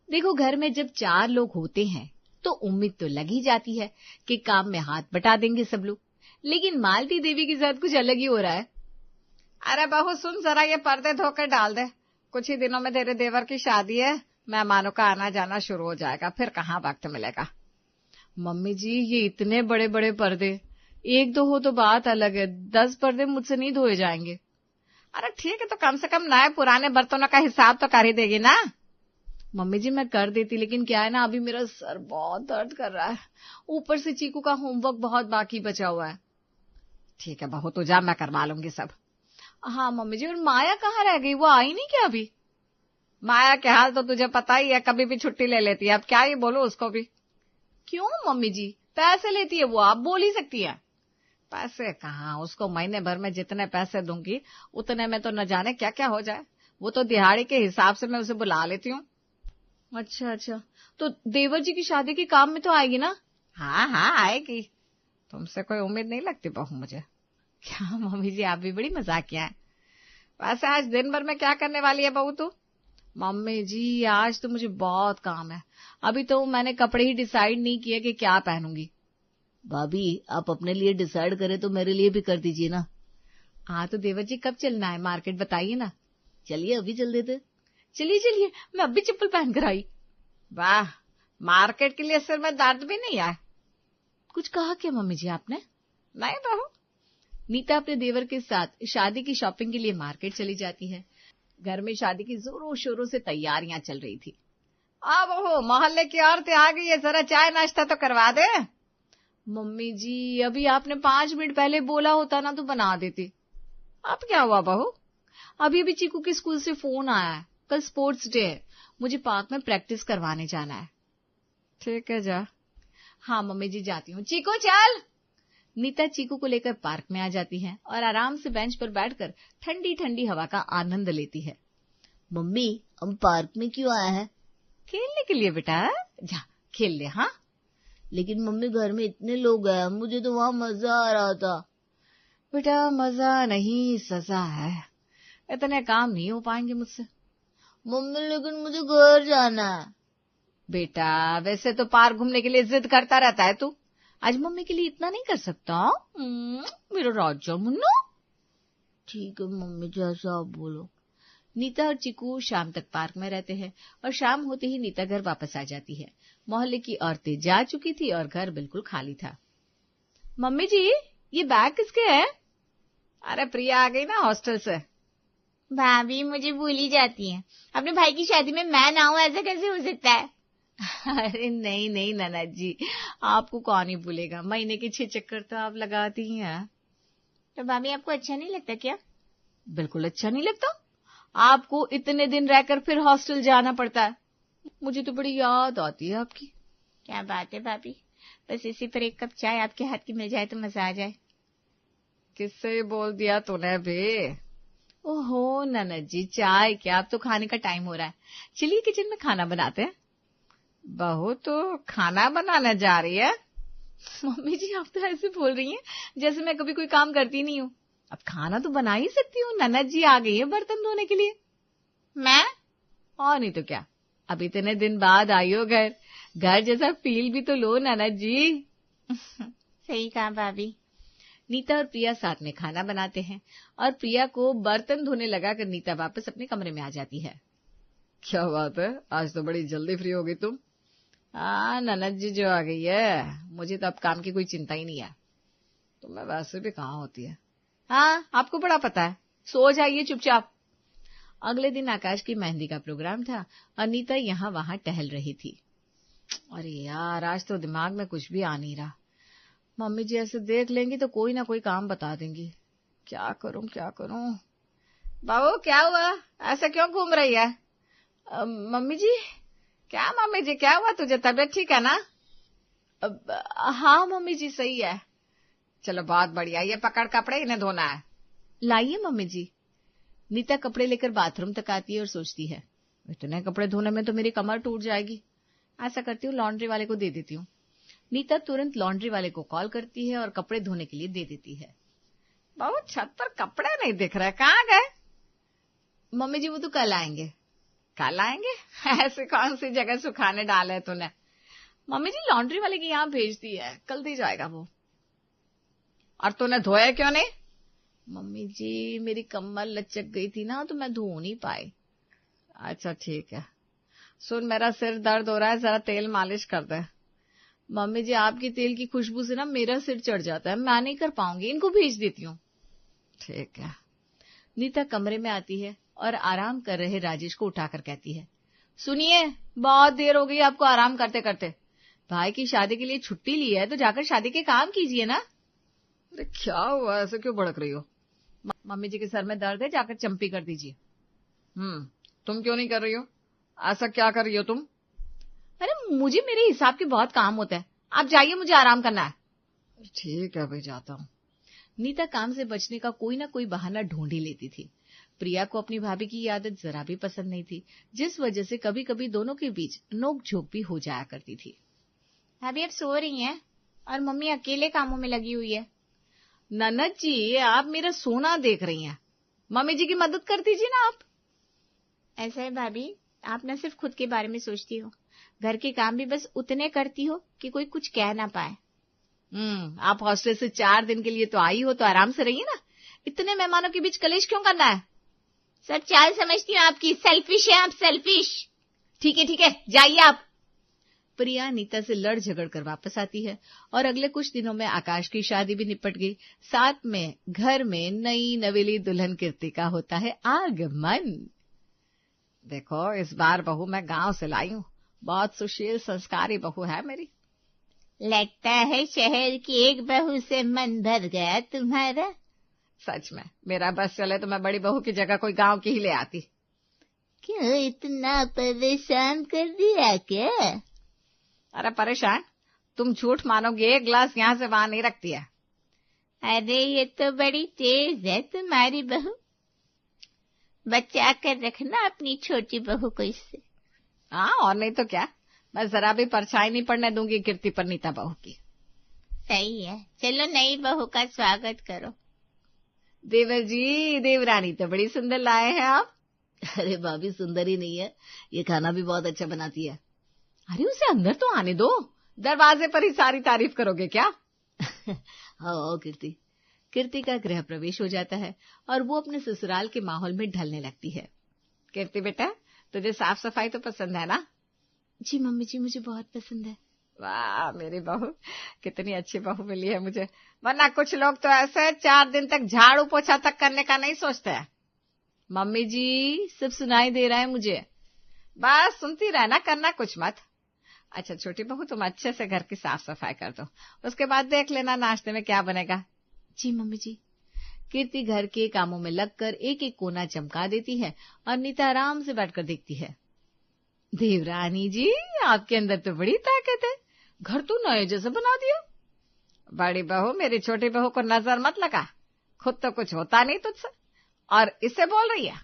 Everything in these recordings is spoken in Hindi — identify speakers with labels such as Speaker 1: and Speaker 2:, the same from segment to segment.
Speaker 1: देखो, घर में जब 4 लोग होते हैं तो उम्मीद तो लग ही जाती है कि काम में हाथ बटा देंगे सब लोग, लेकिन मालती देवी के साथ कुछ अलग ही हो रहा है।
Speaker 2: अरे बहू सुन, जरा ये पर्दे धोकर डाल दे। कुछ ही दिनों में तेरे देवर की शादी है, मेहमानों का आना जाना शुरू हो जाएगा, फिर कहाँ वक्त मिलेगा।
Speaker 1: मम्मी जी, ये इतने बड़े बड़े पर्दे, 1-2 हो तो बात अलग है, 10 पर्दे मुझसे नहीं धोए जाएंगे।
Speaker 2: अरे ठीक है, तो कम से कम नए पुराने बर्तनों का हिसाब तो कर ही देगी ना।
Speaker 1: मम्मी जी मैं कर देती, लेकिन क्या है ना, अभी मेरा सर बहुत दर्द कर रहा है, ऊपर से चीकू का होमवर्क बहुत बाकी बचा हुआ है।
Speaker 2: ठीक है बहू, तू जा, मैं करवा लूंगी सब।
Speaker 1: हाँ मम्मी जी, और माया कहाँ रह गई? वो आई नहीं क्या अभी?
Speaker 2: माया के हाल तो तुझे पता ही है, कभी भी छुट्टी ले लेती है। अब क्या ही बोलूं उसको भी।
Speaker 1: क्यों मम्मी जी, पैसे लेती है वो, आप बोल ही सकती है।
Speaker 2: पैसे कहाँ, उसको महीने भर में जितने पैसे दूंगी उतने में तो न जाने क्या क्या हो जाए। वो तो दिहाड़ी के हिसाब से मैं उसे बुला लेती हूँ।
Speaker 1: अच्छा अच्छा, तो देवर जी की शादी के काम में तो आएगी ना?
Speaker 2: हाँ हाँ आएगी, तुमसे कोई उम्मीद नहीं लगती बहू मुझे।
Speaker 1: क्या मम्मी जी, आप भी बड़ी मजाकिया है।
Speaker 2: वैसे आज दिन भर में क्या करने वाली है बहू तू?
Speaker 1: मम्मी जी आज तो मुझे बहुत काम है, अभी तो मैंने कपड़े ही डिसाइड नहीं किए कि क्या पहनूंगी।
Speaker 3: भाभी आप अपने लिए डिसाइड करें तो मेरे लिए भी कर दीजिए ना।
Speaker 1: हाँ तो देवर जी कब चलना है मार्केट, बताइए ना।
Speaker 3: चलिए अभी चल देते।
Speaker 1: चलिए चलिए, मैं अभी चप्पल पहन कर आई।
Speaker 2: वाह, मार्केट के लिए सिर में दर्द भी नहीं आए।
Speaker 1: कुछ कहा क्या मम्मी जी आपने?
Speaker 2: नहीं बहू।
Speaker 1: नीता अपने देवर के साथ शादी की शॉपिंग के लिए मार्केट चली जाती है। घर में शादी की जोरों शोरों से तैयारियां चल रही थी।
Speaker 2: अब हो, मोहल्ले की औरतें आ गई है, जरा चाय नाश्ता तो करवा दे।
Speaker 1: मम्मी जी अभी आपने 5 मिनट पहले बोला होता ना तो बना देती।
Speaker 2: अब क्या हुआ बहू?
Speaker 1: अभी अभी चीकू के स्कूल से फोन आया है, कल स्पोर्ट्स डे है, मुझे पार्क में प्रैक्टिस करवाने जाना है।
Speaker 2: ठीक है जा।
Speaker 1: हाँ मम्मी जी जाती हूँ। चीकू चल। नीता चीकू को लेकर पार्क में आ जाती है और आराम से बेंच पर बैठकर ठंडी ठंडी हवा का आनंद लेती है।
Speaker 3: मम्मी हम पार्क में क्यों आए हैं?
Speaker 1: खेलने के लिए बेटा, जा खेल ले। हाँ
Speaker 3: लेकिन मम्मी घर में इतने लोग हैं, मुझे तो वहाँ मजा आ रहा था।
Speaker 1: बेटा मजा नहीं सजा है, इतने काम नहीं हो पाएंगे मुझसे।
Speaker 3: मम्मी लेकिन मुझे घर जाना है।
Speaker 1: बेटा वैसे तो पार्क घूमने के लिए जिद करता रहता है तू, आज मम्मी के लिए इतना नहीं कर सकता? मेरा राजा मुन्ना।
Speaker 3: ठीक है मम्मी, जैसा आप बोलो।
Speaker 1: नीता और चिकू शाम तक पार्क में रहते हैं और शाम होते ही नीता घर वापस आ जाती है। मोहल्ले की औरतें जा चुकी थी और घर बिल्कुल खाली था। मम्मी जी ये बैग किसके है?
Speaker 2: अरे प्रिया आ गई ना हॉस्टल से।
Speaker 4: भाभी मुझे भूल ही जाती है, अपने भाई की शादी में मैं ना हूं, ऐसा कैसे हो सकता है?
Speaker 1: अरे नहीं नहीं ननद जी, आपको कौन ही भूलेगा, महीने के 6 चक्कर तो आप लगाती ही हैं।
Speaker 4: तो भाभी आपको अच्छा नहीं लगता क्या?
Speaker 1: बिल्कुल अच्छा नहीं लगता, आपको इतने दिन रहकर फिर हॉस्टल जाना पड़ता है, मुझे तो बड़ी याद आती है आपकी।
Speaker 4: क्या बात है भाभी, बस इसी पर एक कप चाय आपके हाथ की मिल जाए तो मजा आ जाए।
Speaker 2: किससे बोल दिया तूने भी?
Speaker 1: ओहो ननद जी, चाय क्या, अब तो खाने का टाइम हो रहा है, चलिए किचन में खाना बनाते हैं।
Speaker 2: बहू तो खाना बनाने जा रही है?
Speaker 1: मम्मी जी आप तो ऐसे बोल रही हैं जैसे मैं कभी कोई काम करती नहीं हूँ, अब खाना तो बना ही सकती हूँ। ननद जी आ गई है बर्तन धोने के लिए।
Speaker 4: मैं?
Speaker 1: और नहीं तो क्या, अब इतने दिन बाद आई हो घर, घर जैसा फील भी तो लो ननद जी।
Speaker 4: सही कहा भाभी।
Speaker 1: नीता और प्रिया साथ में खाना बनाते हैं और प्रिया को बर्तन धोने लगाकर नीता वापस अपने कमरे में आ जाती है।
Speaker 2: क्या बात है, आज तो बड़ी जल्दी फ्री हो गई तुम।
Speaker 1: हाँ ननद जी जो आ गई है, मुझे तो अब काम की कोई चिंता ही नहीं है।
Speaker 2: तुम्हें वैसे भी कहाँ होती है।
Speaker 1: हाँ आपको बड़ा पता है, सो जाइए चुपचाप। अगले दिन आकाश की मेहंदी का प्रोग्राम था और नीता यहाँ वहां टहल रही थी। अरे यार आज तो दिमाग में कुछ भी आ नहीं रहा, मम्मी जी ऐसे देख लेंगी तो कोई ना कोई काम बता देंगी, क्या करूं क्या करूं।
Speaker 2: बहू क्या हुआ, ऐसे क्यों घूम रही है?
Speaker 1: मम्मी जी।
Speaker 2: क्या मम्मी जी, क्या हुआ तुझे, तबीयत ठीक है ना?
Speaker 1: हाँ मम्मी जी सही है।
Speaker 2: चलो बहुत बढ़िया, ये पकड़ कपड़े, इन्हें धोना है।
Speaker 1: लाइए मम्मी जी। नीता कपड़े लेकर बाथरूम तक आती है और सोचती है, इतने कपड़े धोने में तो मेरी कमर टूट जाएगी, ऐसा करती हूँ लॉन्ड्री वाले को दे देती हूँ। नीता तुरंत लॉन्ड्री वाले को कॉल करती है और कपड़े धोने के लिए दे देती है।
Speaker 2: बहुत छत पर कपड़े नहीं दिख रहे, कहाँ गए?
Speaker 1: मम्मी जी वो तो कल आएंगे।
Speaker 2: कल आएंगे। ऐसे कौन सी जगह सुखाने डाले तूने?
Speaker 1: मम्मी जी लॉन्ड्री वाले के यहाँ भेज दी है, कल दे जाएगा वो।
Speaker 2: और तूने धोया क्यों नहीं?
Speaker 1: मम्मी जी मेरी कमर लचक गई थी ना, तो मैं धो नहीं पाई।
Speaker 2: अच्छा ठीक है। सुन, मेरा सिर दर्द हो रहा है, जरा तेल मालिश कर दे।
Speaker 1: मम्मी जी आपकी तेल की खुशबू से ना मेरा सिर चढ़ जाता है, मैं नहीं कर पाऊंगी, इनको भेज देती हूँ।
Speaker 2: ठीक है।
Speaker 1: नीता कमरे में आती है और आराम कर रहे राजेश को उठाकर कहती है, सुनिए बहुत देर हो गई आपको आराम करते करते। भाई की शादी के लिए छुट्टी ली है तो जाकर शादी के काम कीजिए ना।
Speaker 2: अरे क्या हुआ, ऐसे क्यों भड़क रही हो?
Speaker 1: मम्मी जी के सर में दर्द है, जाकर चंपी कर दीजिए।
Speaker 2: तुम क्यों नहीं कर रही हो? ऐसा क्या कर रही हो तुम?
Speaker 1: अरे मुझे मेरे हिसाब के बहुत काम होता है, आप जाइए, मुझे आराम करना है।
Speaker 2: ठीक है भाई, जाता हूँ।
Speaker 1: नीता काम से बचने का कोई ना कोई बहाना ढूंढ ही लेती थी। प्रिया को अपनी भाभी की आदत जरा भी पसंद नहीं थी, जिस वजह से कभी कभी दोनों के बीच नोक झोंक भी हो जाया करती थी।
Speaker 4: भाभी अब सो रही हैं और मम्मी अकेले कामों में लगी हुई है।
Speaker 1: ननद जी आप मेरा सोना देख रही हैं, मम्मी जी की मदद कर दीजिए ना आप।
Speaker 4: ऐसा है भाभी, आप न सिर्फ खुद के बारे में सोचती हो, घर के काम भी बस उतने करती हो कि कोई कुछ कह ना पाए।
Speaker 1: आप हॉस्टल से 4 दिन के लिए तो आई हो, तो आराम से रहिए ना, इतने मेहमानों के बीच कलेश क्यों करना है?
Speaker 4: सब चाल समझती हूँ आपकी, सेल्फिश है आप, सेल्फिश।
Speaker 1: ठीक है जाइए आप। प्रिया नीता से लड़ झगड़ कर वापस आती है और अगले कुछ दिनों में आकाश की शादी भी निपट गई। साथ में घर में नई नवेली दुल्हन कीर्ति का होता है आगमन।
Speaker 2: देखो इस बार बहू मैं गांव से लाई हूँ, बहुत सुशील संस्कारी बहू है मेरी।
Speaker 4: लगता है शहर की एक बहू से मन भर गया तुम्हारा।
Speaker 2: सच में, मेरा बस चले तो मैं बड़ी बहू की जगह कोई गांव की ही ले आती।
Speaker 3: क्यों इतना परेशान कर दिया क्या?
Speaker 2: अरे परेशान, तुम झूठ मानोगे, एक गिलास यहाँ से वहां नहीं रखती है।
Speaker 4: अरे ये तो बड़ी तेज है तुम्हारी बहू, बचा कर रखना अपनी छोटी बहू को इससे।
Speaker 2: हाँ और नहीं तो क्या, मैं जरा भी परछाई नहीं पड़ने दूंगी कीर्ति पर नीता बहू की।
Speaker 4: सही है, चलो नई बहू का स्वागत करो।
Speaker 1: देवर जी, देवरानी तो बड़ी सुंदर लाए हैं आप।
Speaker 3: अरे भाभी सुंदर ही नहीं है, ये खाना भी बहुत अच्छा बनाती है।
Speaker 1: अरे उसे अंदर तो आने दो, दरवाजे पर ही सारी तारीफ करोगे क्या?
Speaker 3: हाँ कीर्ति।
Speaker 1: कीर्ति का गृह प्रवेश हो जाता है और वो अपने ससुराल के माहौल में ढलने लगती है।
Speaker 2: कीर्ति बेटा, तुझे साफ सफाई तो पसंद है ना?
Speaker 3: जी मम्मी जी, मुझे बहुत पसंद है।
Speaker 2: वाह मेरी बहू, कितनी अच्छी बहू मिली है मुझे, वरना कुछ लोग तो ऐसे 4 दिन तक झाड़ू पोछा तक करने का नहीं सोचते हैं।
Speaker 1: मम्मी जी सब सुनाई दे रहा है मुझे,
Speaker 2: बस सुनती रहना, करना कुछ मत। अच्छा छोटी बहू, तुम अच्छे से घर की साफ सफाई कर दो, उसके बाद देख लेना नाश्ते में क्या बनेगा।
Speaker 3: जी मम्मी जी।
Speaker 1: कीर्ति घर के कामों में लगकर एक एक कोना चमका देती है और नीता आराम से बैठकर देखती है। देवरानी जी आपके अंदर तो बड़ी ताकत है, घर तो नए जैसा बना दिया।
Speaker 2: बड़ी बहू, मेरी छोटी बहू को नजर मत लगा, खुद तो कुछ होता नहीं तुझसे और इससे बोल रही है।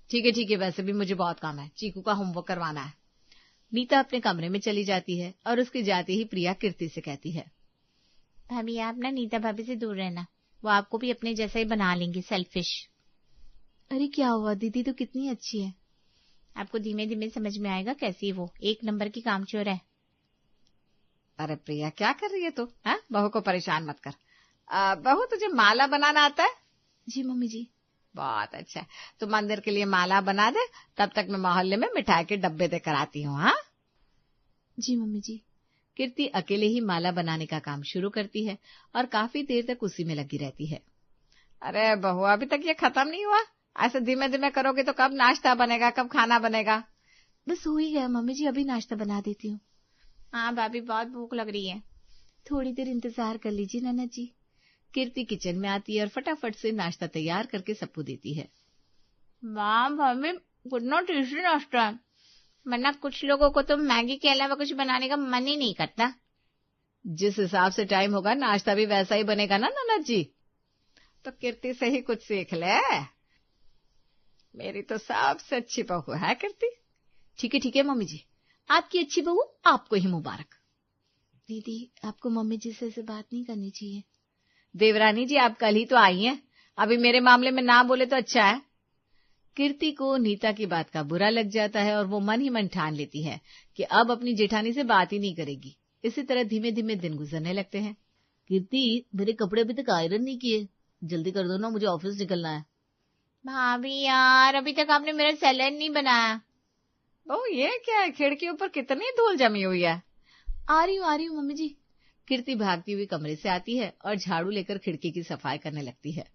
Speaker 1: ठीक है, वैसे भी मुझे बहुत काम है, चीकू का होमवर्क करवाना है। नीता अपने कमरे में चली जाती है और उसके जाते ही प्रिया कीर्ति से कहती है,
Speaker 4: भाभी आप ना नीता भाभी से दूर रहना, वो आपको भी अपने जैसा ही बना लेंगी, सेल्फिश।
Speaker 3: अरे क्या हुआ, दीदी तो कितनी अच्छी है।
Speaker 4: आपको धीमे धीमे समझ में आएगा कैसी वो, 1 नंबर की कामचोर है।
Speaker 2: अरे प्रिया क्या कर रही है तू? बहू को परेशान मत कर। बहू तुझे माला बनाना आता है?
Speaker 3: जी मम्मी जी।
Speaker 2: बहुत अच्छा है, तू मंदिर के लिए माला बना दे, तब तक मैं मोहल्ले में मिठाई के डब्बे देकर आती हूँ। हाँ
Speaker 3: जी मम्मी जी।
Speaker 1: कीर्ति अकेले ही माला बनाने का काम शुरू करती है और काफी देर तक उसी में लगी रहती है।
Speaker 2: अरे बहू अभी तक ये खत्म नहीं हुआ, ऐसे धीमे धीमे करोगे तो कब नाश्ता बनेगा, कब खाना बनेगा?
Speaker 3: बस हो ही गया मम्मी जी, अभी नाश्ता बना देती हूँ।
Speaker 4: हाँ भाभी बहुत भूख लग रही है।
Speaker 3: थोड़ी देर इंतजार कर लीजिए नाना जी।
Speaker 1: कीर्ति किचन में आती है और फटाफट से नाश्ता तैयार करके सबको देती है।
Speaker 4: वाह भाभी कितना टेस्टी नाश्ता है, वरना कुछ लोगों को तो मैगी के अलावा कुछ बनाने का मन ही नहीं करता।
Speaker 1: जिस हिसाब से टाइम होगा नाश्ता भी वैसा ही बनेगा ना ननद जी।
Speaker 2: तो कीर्ति से ही कुछ सीख ले, मेरी तो सबसे अच्छी बहू है कीर्ति।
Speaker 1: ठीक है मम्मी जी, आपकी अच्छी बहू आपको ही मुबारक।
Speaker 3: दीदी आपको मम्मी जी से बात नहीं करनी चाहिए।
Speaker 1: देवरानी जी आप कल ही तो आई हैं, अभी मेरे मामले में ना बोले तो अच्छा है। कीर्ति को नीता की बात का बुरा लग जाता है और वो मन ही मन ठान लेती है कि अब अपनी जेठानी से बात ही नहीं करेगी। इसी तरह धीमे धीमे दिन गुजरने लगते हैं।
Speaker 3: कीर्ति, मेरे कपड़े अभी तक आयरन नहीं किए, जल्दी कर दो ना, मुझे ऑफिस निकलना है।
Speaker 4: भाभी यार, अभी तक आपने मेरा सैलेड नहीं बनाया।
Speaker 2: बहू ये क्या है, खिड़की ऊपर कितनी धूल जमी हुई है।
Speaker 1: आ रही हूँ मम्मी जी। कीर्ति भागती हुई कमरे से आती है और झाड़ू लेकर खिड़की की सफाई करने लगती है।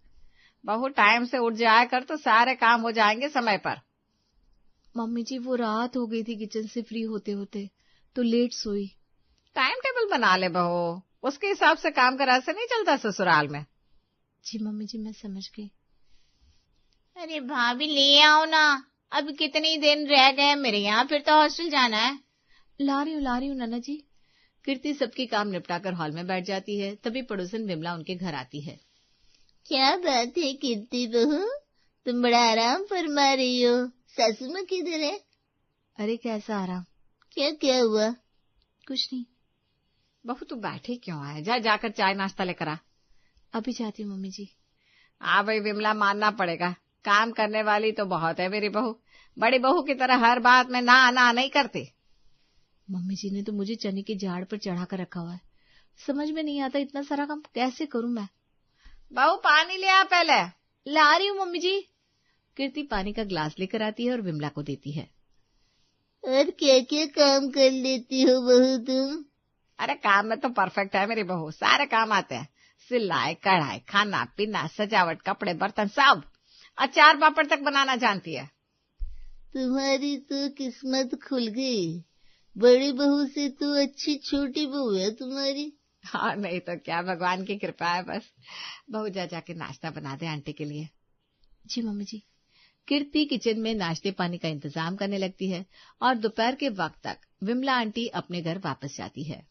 Speaker 2: बहू टाइम से उठ जाया कर तो सारे काम हो जाएंगे समय पर।
Speaker 1: मम्मी जी वो रात हो गई थी किचन से फ्री होते होते, तो लेट सोई।
Speaker 2: टाइम टेबल बना ले बहू, उसके हिसाब से काम करा से नहीं चलता ससुराल में।
Speaker 1: जी मम्मी जी मैं समझ गई।
Speaker 4: अरे भाभी ले आओ ना, अभी कितनी दिन रह गए मेरे यहाँ, फिर तो हॉस्टल जाना है।
Speaker 1: ला रही हूँ नाना जी। कीर्ति सबकी काम निपटाकर हॉल में बैठ जाती है। तभी पड़ोसन विमला उनके घर आती है।
Speaker 3: क्या बात है कीर्ति बहू, तुम बड़ा आराम फरमा रही हो, सासू माँ किधर है?
Speaker 1: अरे कैसा आराम?
Speaker 3: क्या हुआ?
Speaker 1: कुछ नहीं।
Speaker 2: बहू तू बैठी क्यों है, जाकर चाय नाश्ता लेकर आ।
Speaker 1: अभी जाती हूँ मम्मी जी।
Speaker 2: हाँ भाई विमला, मानना पड़ेगा, काम करने वाली तो बहुत है मेरी बहू। बड़ी बहू की तरह हर बात में ना नहीं करती।
Speaker 1: मम्मी जी ने तो मुझे चने की झाड़ पर चढ़ा कर रखा हुआ है, समझ में नहीं आता इतना सारा काम कैसे करूं मैं।
Speaker 2: बहू पानी ले आ पहले।
Speaker 1: ला रही हूँ मम्मी जी। कीर्ति पानी का ग्लास लेकर आती है और विमला को देती है।
Speaker 3: और क्या क्या काम कर लेती हो बहू तुम?
Speaker 2: अरे काम में तो परफेक्ट है मेरी बहू, सारे काम आते हैं, सिलाई कढ़ाई खाना पीना सजावट कपड़े बर्तन सब। अचार पापड़ तक बनाना जानती है।
Speaker 3: तुम्हारी तो किस्मत खुल गई, बड़ी बहू से तो अच्छी छोटी बहू है तुम्हारी।
Speaker 2: हाँ नहीं तो क्या, भगवान की कृपा है बस। बहू जाके नाश्ता बना दे आंटी के लिए।
Speaker 1: जी मम्मी जी। कीर्ति किचन में नाश्ते पानी का इंतजाम करने लगती है और दोपहर के वक्त तक विमला आंटी अपने घर वापस जाती है।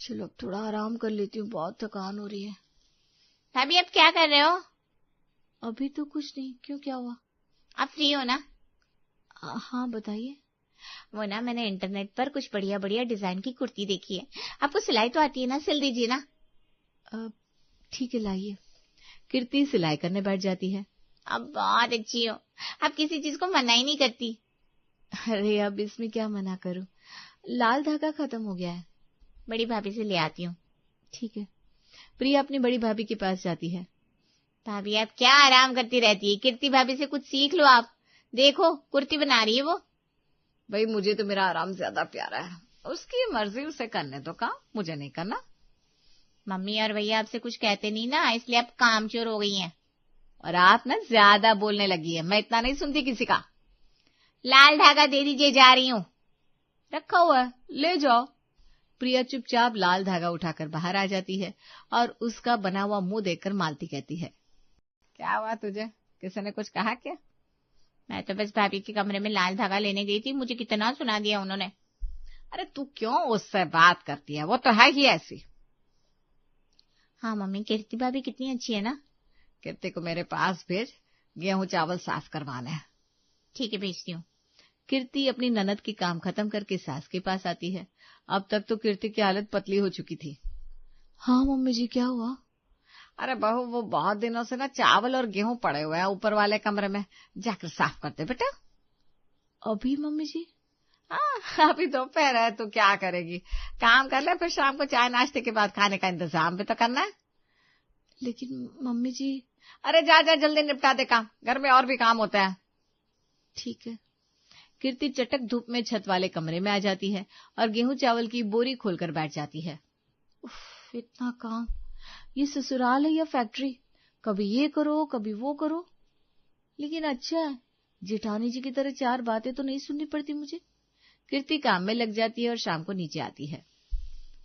Speaker 1: चलो अब थोड़ा आराम कर लेती हूँ, बहुत थकान हो रही है।
Speaker 4: भाभी अब क्या कर रहे हो?
Speaker 1: अभी तो कुछ नहीं। क्यों, क्या हुआ?
Speaker 4: आप फ्री हो ना?
Speaker 1: हाँ बताइए।
Speaker 4: वो ना मैंने इंटरनेट पर कुछ बढ़िया बढ़िया डिजाइन की कुर्ती देखी है, आपको सिलाई तो आती है ना, सिल दीजिए ना।
Speaker 1: ठीक है लाइए। कीर्ति सिलाई करने बैठ जाती है।
Speaker 4: अब बहुत अच्छी हो, आप किसी चीज को मना ही नहीं करती।
Speaker 1: अरे अब इसमें क्या मना करूं, लाल धागा खत्म हो गया है।
Speaker 4: बड़ी भाभी से ले आती हूँ।
Speaker 1: ठीक है। प्रिया अपनी बड़ी भाभी के पास जाती है।
Speaker 4: भाभी आप क्या आराम करती रहती है, कीर्ति भाभी से कुछ सीख लो आप, देखो कुर्ती बना रही है वो।
Speaker 2: भाई मुझे तो मेरा आराम ज्यादा प्यारा है, उसकी मर्जी, उसे करने दो काम, मुझे नहीं करना।
Speaker 4: मम्मी और भैया आपसे कुछ कहते नहीं ना, इसलिए आप कामचोर हो गई हैं।
Speaker 2: और आप ना ज्यादा बोलने लगी है, मैं इतना नहीं सुनती किसी का।
Speaker 4: लाल धागा दे दीजिए, जा रही हूँ।
Speaker 2: रखा हुआ है, ले जाओ।
Speaker 1: प्रिया चुपचाप लाल धागा उठाकर बाहर आ जाती है और उसका बना हुआ मुंह देखकर मालती कहती है,
Speaker 2: क्या हुआ तुझे, किसी ने कुछ कहा क्या?
Speaker 4: मैं तो बस भाभी के कमरे में लाल धागा लेने गई थी, मुझे कितना सुना दिया उन्होंने।
Speaker 2: अरे तू क्यों उससे बात करती है, वो तो है ही ऐसी।
Speaker 4: हाँ मम्मी, कीर्ति भाभी कितनी अच्छी है ना।
Speaker 2: कीर्ति को मेरे पास भेज, गेहूं चावल साफ करवाने हैं।
Speaker 4: ठीक है भेजती हूँ।
Speaker 1: कीर्ति अपनी ननद की काम खत्म करके सास के पास आती है। अब तक तो कीर्ति की हालत पतली हो चुकी थी। हाँ मम्मी जी क्या हुआ?
Speaker 2: अरे बहू वो बहुत दिनों से ना चावल और गेहूं पड़े हुए हैं ऊपर वाले कमरे में, जाकर साफ करते बेटा।
Speaker 1: अभी मम्मी जी?
Speaker 2: हाँ अभी दोपहर है, तो क्या करेगी, काम कर ले, फिर शाम को चाय नाश्ते के बाद खाने का इंतजाम भी तो करना है।
Speaker 1: लेकिन मम्मी जी।
Speaker 2: अरे जा जल्दी निपटा दे काम, घर में और भी काम होता है।
Speaker 1: ठीक है। कीर्ति चटक धूप में छत वाले कमरे में आ जाती है और गेहूं चावल की बोरी खोलकर बैठ जाती है। उफ, इतना काम, ये ससुराल है या फैक्ट्री, कभी ये करो कभी वो करो। लेकिन अच्छा है, जेठानी जी की तरह चार बातें तो नहीं सुननी पड़ती मुझे। कीर्ति काम में लग जाती है और शाम को नीचे आती है।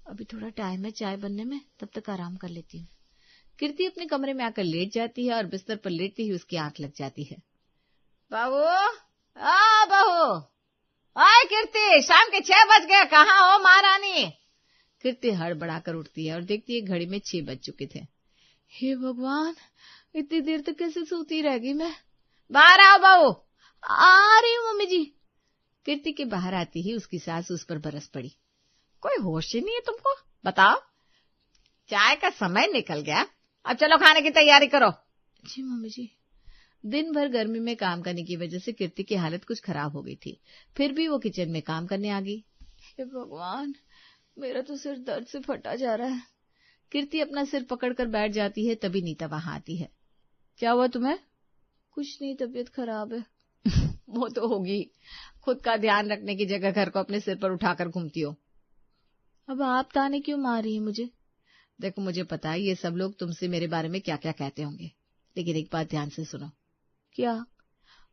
Speaker 1: अभी थोड़ा टाइम है चाय बनने में, तब तक आराम कर लेती हूँ। कीर्ति अपने कमरे में आकर लेट जाती है और बिस्तर पर लेटते ही उसकी आंख लग जाती है।
Speaker 2: बहू, बहू, आए कीर्ति, शाम के 6 बज गए, कहाँ हो महारानी?
Speaker 1: कीर्ति हड़बड़ाकर उठती है और देखती है घड़ी में 6 बज चुके थे। हे भगवान, इतनी देर तक कैसे सोती रह गई मैं।
Speaker 2: बाहर आओ बहू।
Speaker 1: आ रही हूँ मम्मी जी। कीर्ति के बाहर आती ही उसकी सास उस पर बरस पड़ी।
Speaker 2: कोई होश ही नहीं है तुमको, बताओ, चाय का समय निकल गया, अब चलो खाने की तैयारी करो।
Speaker 1: जी मम्मी जी। दिन भर गर्मी में काम करने की वजह से कीर्ति की हालत कुछ खराब हो गई थी। फिर भी वो किचन में काम करने आ गई। हे भगवान, मेरा तो सिर दर्द से फटा जा रहा है। कीर्ति अपना सिर पकड़कर बैठ जाती है। तभी नीता वहां आती है। क्या हुआ तुम्हें? कुछ नहीं, तबीयत खराब है। वो तो होगी, खुद का ध्यान रखने की जगह घर को अपने सिर पर उठाकर घूमती हो। अब आप ताने क्यों मार रही हैं मुझे? देखो, मुझे पता है ये सब लोग तुमसे मेरे बारे में क्या क्या कहते होंगे, लेकिन एक बात ध्यान से सुनो। क्या?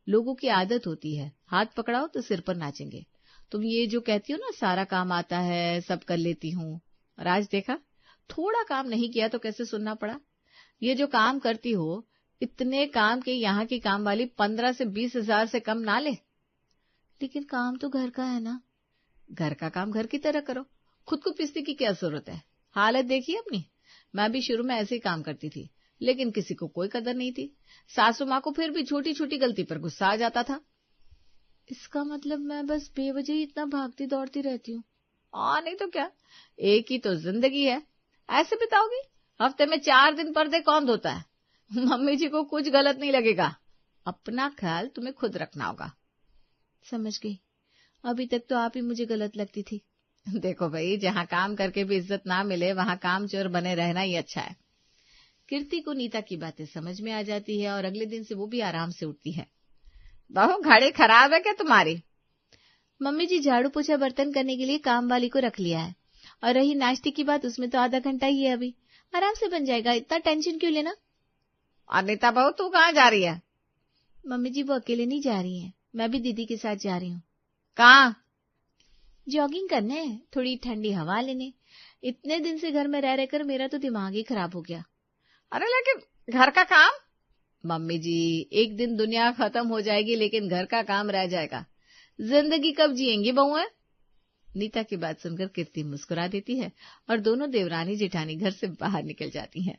Speaker 1: लोगों की आदत होती है, हाथ पकड़ाओ तो सिर पर नाचेंगे। तुम ये जो कहती हो ना, सारा काम आता है, सब कर लेती हूँ, और आज देखा थोड़ा काम नहीं किया तो कैसे सुनना पड़ा। ये जो काम करती हो, इतने काम के यहाँ की काम वाली 15 से 20 हजार से कम ना ले। लेकिन काम तो घर का है ना। घर का काम घर की तरह करो, खुद को पीसने की क्या जरूरत है। हालत देखिए अपनी। मैं भी शुरू में ऐसे ही काम करती थी, लेकिन किसी को कोई कदर नहीं थी। सासू माँ को फिर भी छोटी छोटी गलती पर गुस्सा आ जाता था। इसका मतलब मैं बस बेवजह ही इतना भागती दौड़ती रहती हूँ। नहीं तो क्या, एक ही तो जिंदगी है, ऐसे बिताओगी? हफ्ते में 4 दिन पर्दे कौन धोता है? मम्मी जी को कुछ गलत नहीं लगेगा। अपना ख्याल तुम्हें खुद रखना होगा। समझ गई। अभी तक तो आप ही मुझे गलत लगती थी। देखो भाई, जहाँ काम करके भी इज्जत ना मिले वहाँ काम चोर बने रहना ही अच्छा है। कीर्ति को नीता की बातें समझ में आ जाती है और अगले दिन से वो भी आराम से उठती है। बहू, घड़ी खराब है क्या तुम्हारी? मम्मी जी, झाड़ू पोछा बर्तन करने के लिए काम वाली को रख लिया है, और रही नाश्ते की बात, उसमें तो आधा घंटा ही है, अभी आराम से बन जाएगा, इतना टेंशन क्यों लेना। अनिता बहू, तू कहाँ जा रही है? मम्मी जी, वो अकेले नहीं जा रही हैं, मैं भी दीदी के साथ जा रही हूँ। कहाँ? जॉगिंग करने, थोड़ी ठंडी हवा लेने। इतने दिन से घर में रह रहकर मेरा तो दिमाग ही खराब हो गया। अरे लेकिन घर का काम? मम्मी जी, एक दिन दुनिया खत्म हो जाएगी, लेकिन घर का काम रह जाएगा। जिंदगी कब जिएंगी बहुएं? नीता की बात सुनकर कीर्ति मुस्कुरा देती है और दोनों देवरानी जेठानी घर से बाहर निकल जाती हैं।